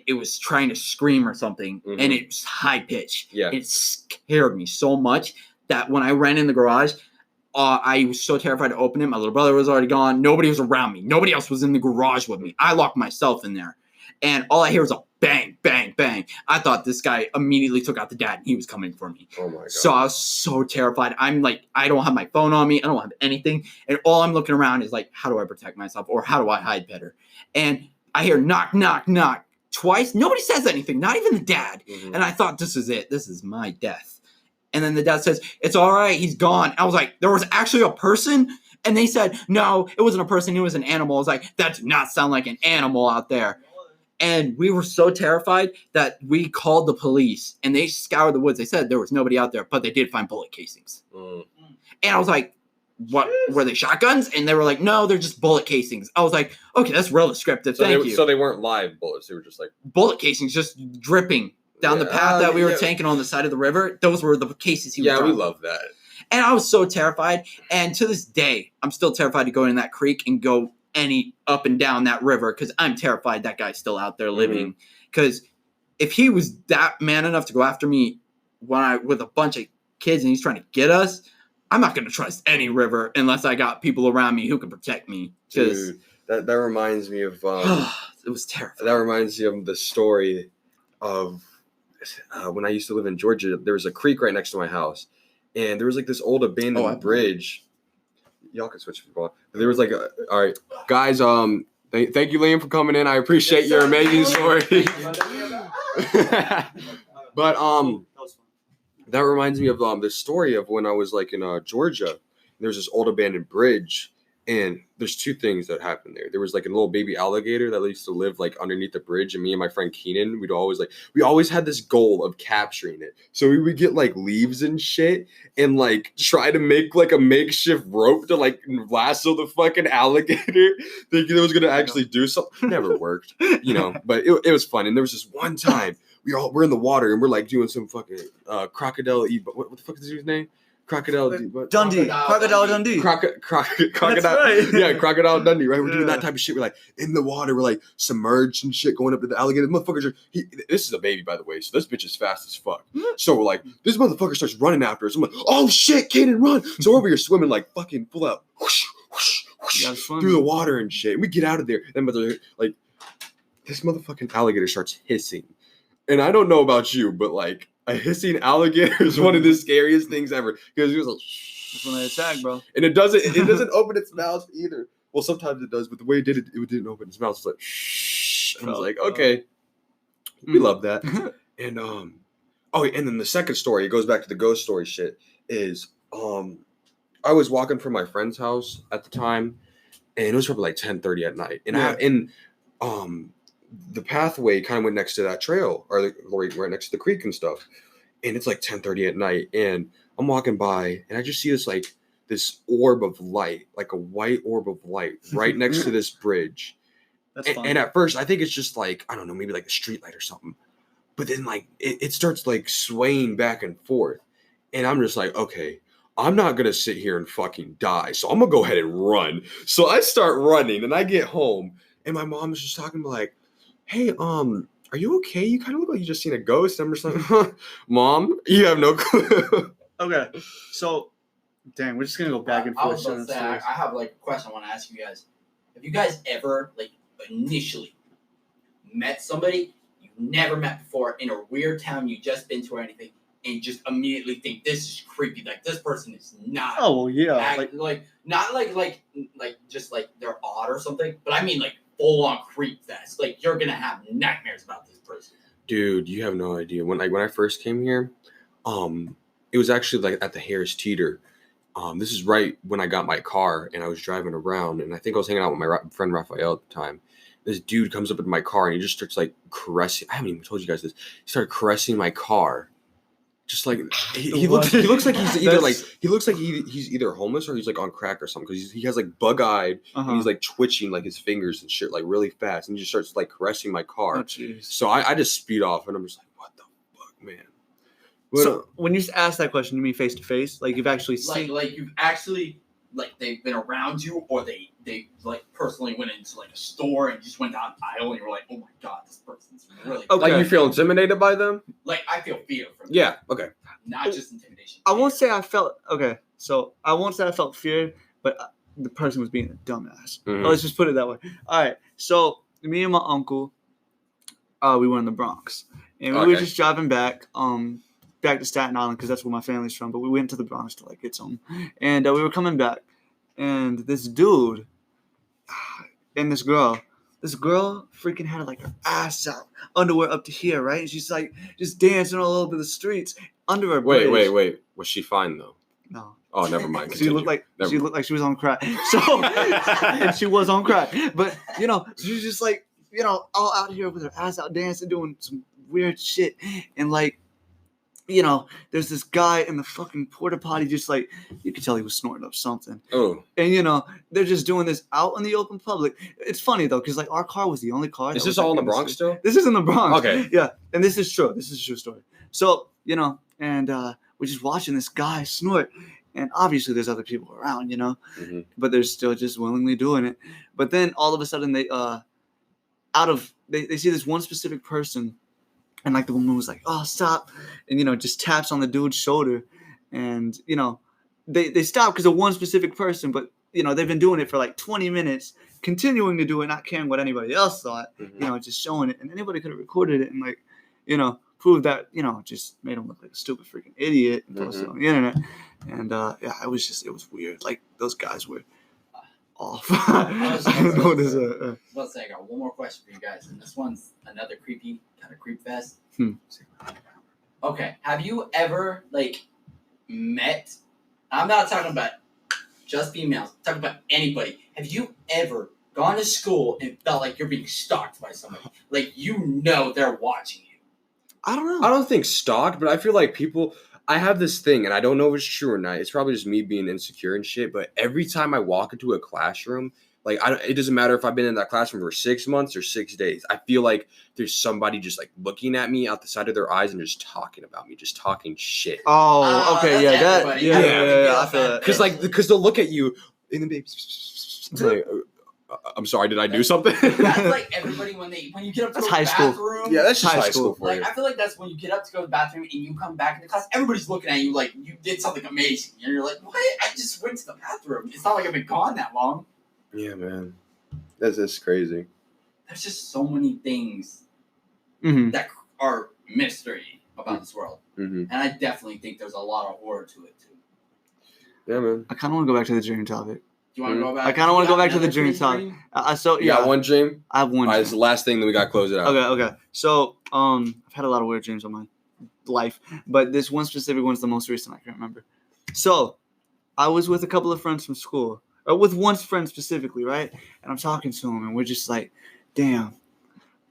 it was trying to scream or something, and it was high pitched. Yeah, it scared me so much that when I ran in the garage, I was so terrified to open it. My little brother was already gone. Nobody was around me. Nobody else was in the garage with me. I locked myself in there, and all I hear was a bang, bang, bang. I thought this guy immediately took out the dad, and he was coming for me. Oh my God! So I was so terrified. I'm like, I don't have my phone on me. I don't have anything, and all I'm looking around is like, how do I protect myself, or how do I hide better? And I hear knock, knock, knock. Twice, nobody says anything, not even the dad. And I thought, this is it. This is my death. And then the dad says, it's all right. He's gone. I was like, there was actually a person? And they said, no, it wasn't a person. It was an animal. I was like, that did not sound like an animal out there. And we were so terrified that we called the police, and they scoured the woods. They said there was nobody out there, but they did find bullet casings. And I was like, what, were they shotguns? And they were like, no, they're just bullet casings. I was like, okay, that's real descriptive. Thank you. So they weren't live bullets. They were just like bullet casings, just dripping down the path that we were taking on the side of the river. Those were the cases he was dropping. We love that. And I was so terrified. And to this day, I'm still terrified to go in that creek and go any up and down that river, because I'm terrified that guy's still out there living. Because if he was that man enough to go after me with a bunch of kids and he's trying to get us, I'm not going to trust any river unless I got people around me who can protect me. Dude, that reminds me of it was terrifying. That reminds me of the story of when I used to live in Georgia. There was a creek right next to my house, and there was like this old abandoned bridge. Y'all can switch people. There was like all right, guys. Thank you, Liam, for coming in. I appreciate your amazing story. But that reminds me of this story of when I was like in Georgia. There's this old abandoned bridge, and there's 2 things that happened there. There was like a little baby alligator that used to live like underneath the bridge, and me and my friend Keenan, we always had this goal of capturing it. So we would get like leaves and shit and like try to make like a makeshift rope to like lasso the fucking alligator, thinking it was gonna actually do something. It never worked, but it was fun. And there was this one time we're in the water and we're like doing some fucking crocodile. What the fuck is his name? Crocodile Dundee. Crocodile Dundee. Crocodile. right. Yeah, Crocodile Dundee, right? We're doing Yeah. that type of shit. We're like in the water. We're like submerged and shit going up to the alligator. Motherfuckers this is a baby, by the way. So this bitch is fast as fuck. So we're like, this motherfucker starts running after us. I'm like, oh shit, Kaden, run. So we're over here swimming like fucking full out. Whoosh, whoosh, whoosh, You gotta swim. through the water and shit. And we get out of there. And like, this motherfucking alligator starts hissing. And I don't know about you, but like a hissing alligator is one of the scariest things ever. Because he was like, That's when they attack, bro. and it doesn't open its mouth either. Well, sometimes it does, but the way it didn't open its mouth. It's like, shh. And I was like, okay, we love that. And and then the second story, it goes back to the ghost story shit. Is I was walking from my friend's house at the time, and it was probably like 10:30 at night, and the pathway kind of went next to that trail, or right next to the creek and stuff, and it's like 10:30 at night, and I'm walking by, and I just see this orb of light, like a white orb of light, right next to this bridge. That's fun. And at first, I think it's just like, I don't know, maybe like a street light or something. But then like it starts like swaying back and forth, and I'm just like, okay, I'm not gonna sit here and fucking die, so I'm gonna go ahead and run. So I start running, and I get home, and my mom is just talking like, hey, are you okay? You kind of look like you just seen a ghost. I'm just like, Mom, you have no clue. Okay, so, dang, we're just gonna go back and I forth. was about to say, I have like a question I want to ask you guys. Have you guys ever like initially met somebody you never met before in a weird town you just been to or anything, and just immediately think this is creepy? Like this person is not. Oh well, yeah, Not like just like they're odd or something, but I mean like full on creep fest. Like you're gonna have nightmares about this person. Dude, you have no idea. When I first came here, it was actually like at the Harris Teeter. This is right when I got my car and I was driving around, and I think I was hanging out with my friend Raphael at the time. This dude comes up into my car and he just starts like caressing. I haven't even told you guys this. He started caressing my car. Just like he looks like he's either he's either homeless or he's like on crack or something, because he has like bug-eyed and he's like twitching like his fingers and shit like really fast, and he just starts like caressing my car. Oh, jeez. So I just speed off, and I'm just like, what the fuck, man? So when you ask that question, you mean face to face? Like you've actually seen? Like you've actually like they've been around you, or they like personally went into like a store and just went down the aisle and you were like, oh my god, this person's really Okay. Like you feel intimidated by them? like I feel fear from them. Yeah. Okay. Not just intimidation. I won't say I felt fear, but the person was being a dumbass. Mhm. Let's just put it that way. All right. So me and my uncle, we were in the Bronx, and we were just driving back to Staten Island because that's where my family's from. But we went to the Bronx to like get some, and we were coming back, and this dude and this girl freaking had like her ass out, underwear up to here, right? And she's like just dancing all over the streets under her bridge. Wait. Was she fine though? No. Oh, never mind. She looked like she was on crack. So and she was on crack. But she was just like, all out here with her ass out dancing, doing some weird shit. And like, there's this guy in the fucking porta potty, just like, you could tell he was snorting up something. Oh. And they're just doing this out in the open public. It's funny though, because like our car was the only car. Is this all in the Bronx still? This is in the Bronx. Okay. Yeah. And this is true. This is a true story. So, and we're just watching this guy snort. And obviously there's other people around, Mm-hmm. but they're still just willingly doing it. But then all of a sudden they see this one specific person, and like the woman was like, oh, stop. And, just taps on the dude's shoulder. And, they stop because of one specific person, but, they've been doing it for like 20 minutes, continuing to do it, not caring what anybody else thought, Mm-hmm. Just showing it. And anybody could have recorded it and like, proved that, just made him look like a stupid freaking idiot and posted it on the internet. And it was weird. Like those guys were off. Let's say I got one more question for you guys, and this one's another creepy kind of creep fest. Okay, have you ever like met? I'm not talking about just females. I'm talking about anybody. Have you ever gone to school and felt like you're being stalked by somebody? Like they're watching you. I don't know. I don't think stalked, but I feel like people. I have this thing, and I don't know if it's true or not. It's probably just me being insecure and shit. But every time I walk into a classroom, Like, it doesn't matter if I've been in that classroom for 6 months or 6 days. I feel like there's somebody just like looking at me out the side of their eyes and just talking about me, just talking shit. Oh, okay, that's yeah, everybody. yeah, I feel that. Because they'll look at you and then be like, I'm sorry, did I do something? That's like everybody when you get up to That's go to high the school. bathroom. Yeah, that's just High high school. school for you. Like, I feel like that's when you get up to go to the bathroom and you come back into class. Everybody's looking at you like you did something amazing. And you're like, what? I just went to the bathroom. It's not like I've been gone that long. Yeah, man. That's crazy. There's just so many things Mm-hmm. that are mystery about this world. Mm-hmm. And I definitely think there's a lot of horror to it, too. Yeah, man. I kind of want to go back to the dream topic. Do you want to go back? I kind of want to go back to the another dream crazy topic. So You yeah, got one dream? I have one. All right, Dream. it's the last thing, then we got to close it out. Okay. So I've had a lot of weird dreams in my life, but this one specific one's the most recent I can remember. So I was with a couple of friends from school, or with one friend specifically, right? And I'm talking to him, and we're just like, damn,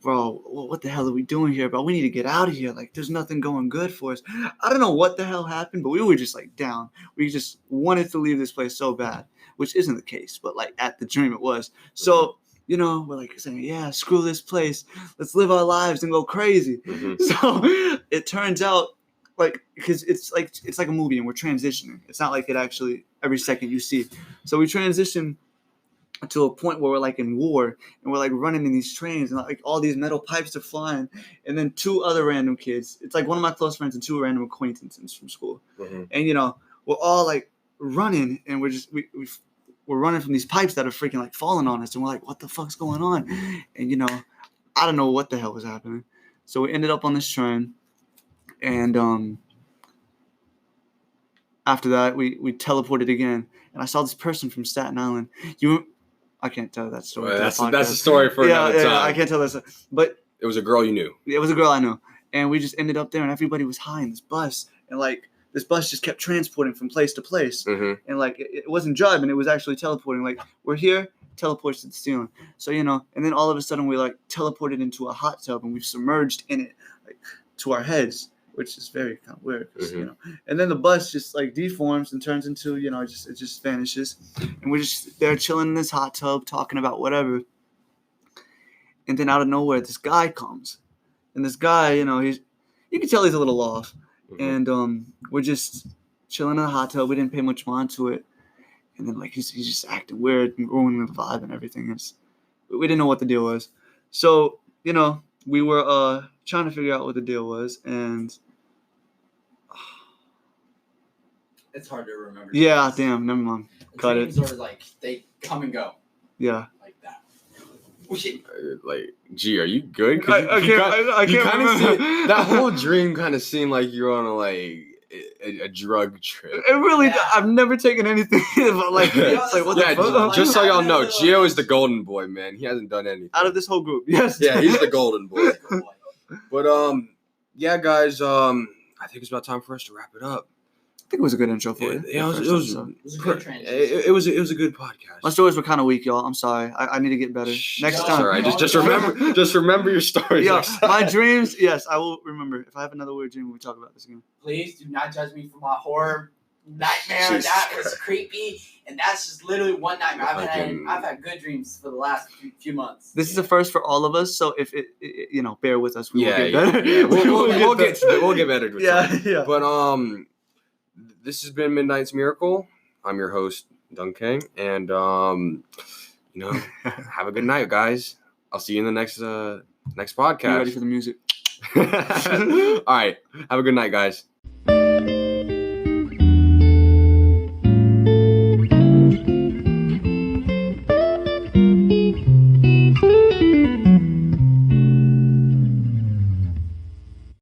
bro, what the hell are we doing here, bro? We need to get out of here. Like, there's nothing going good for us. I don't know what the hell happened, but we were just like down. We just wanted to leave this place so bad, which isn't the case, but like at the dream it was. So, you know, we're like saying, yeah, screw this place. Let's live our lives and go crazy. Mm-hmm. So it turns out, like, because it's like a movie and we're transitioning. It's not like it actually every second you see. So we transition to a point where we're like in war and we're like running in these trains and like all these metal pipes are flying, and then two other random kids. It's like one of my close friends and two random acquaintances from school. Mm-hmm. And you know, we're all like running and we're just we're running from these pipes that are freaking like falling on us, and we're like, what the fuck's going on? And you know, I don't know what the hell was happening. So we ended up on this train, and after that we teleported again, and I saw this person from Staten Island. I can't tell that story. Well, that's a story for another time. I can't tell that story. But it was a girl you knew. It was a girl I knew, and we just ended up there, and everybody was high in this bus, and like this bus just kept transporting from place to place, and like it wasn't driving; it was actually teleporting. Like, we're here, teleports to the ceiling. So you know, and then all of a sudden we like teleported into a hot tub, and we've submerged in it, like to our heads, which is very kind of weird, you know. And then the bus just like deforms and turns into, you know, it just vanishes, and we're just there chilling in this hot tub talking about whatever. And then out of nowhere, this guy comes, and this guy, you know, you can tell he's a little off. And we're just chilling in the hot tub. We didn't pay much mind to it, and then like he's just acting weird and ruining the vibe and everything. We didn't know what the deal was, so you know we were trying to figure out what the deal was, and it's hard to remember. Yeah, damn, never mind. Cut Dreams it. are like they come and go. Yeah. Like that. Oh shit. Like, gee, are you good? I can't remember. That whole dream kind of seemed like you're on a drug trip. It really. Yeah. I've never taken anything, but like it's like what the fuck? Just so y'all know, Gio is the golden boy, man. He hasn't done anything. Out of this whole group, yes. Yeah, he's the golden boy. But yeah, guys, I think it's about time for us to wrap it up. I think it was a good intro for you. Yeah, it was a good transition. it was a good podcast. My stories were kind of weak, y'all. I'm sorry. I need to get better. Next no, time. All right, just remember your stories. Yeah, next time. my dreams. Yes, I will remember. If I have another weird dream, we'll talk about this again. Please do not judge me for my horror nightmare. Jesus That was Christ. creepy, and that's just literally one nightmare. Fucking- I've had good dreams for the last few months. This is a first for all of us, so if it you know, bear with us. We will get better. We'll get better. With time. Yeah. But this has been Midnight's Miracle. I'm your host, Duncan, and you know, have a good night, guys. I'll see you in the next You ready podcast. for the music? All right, have a good night, guys.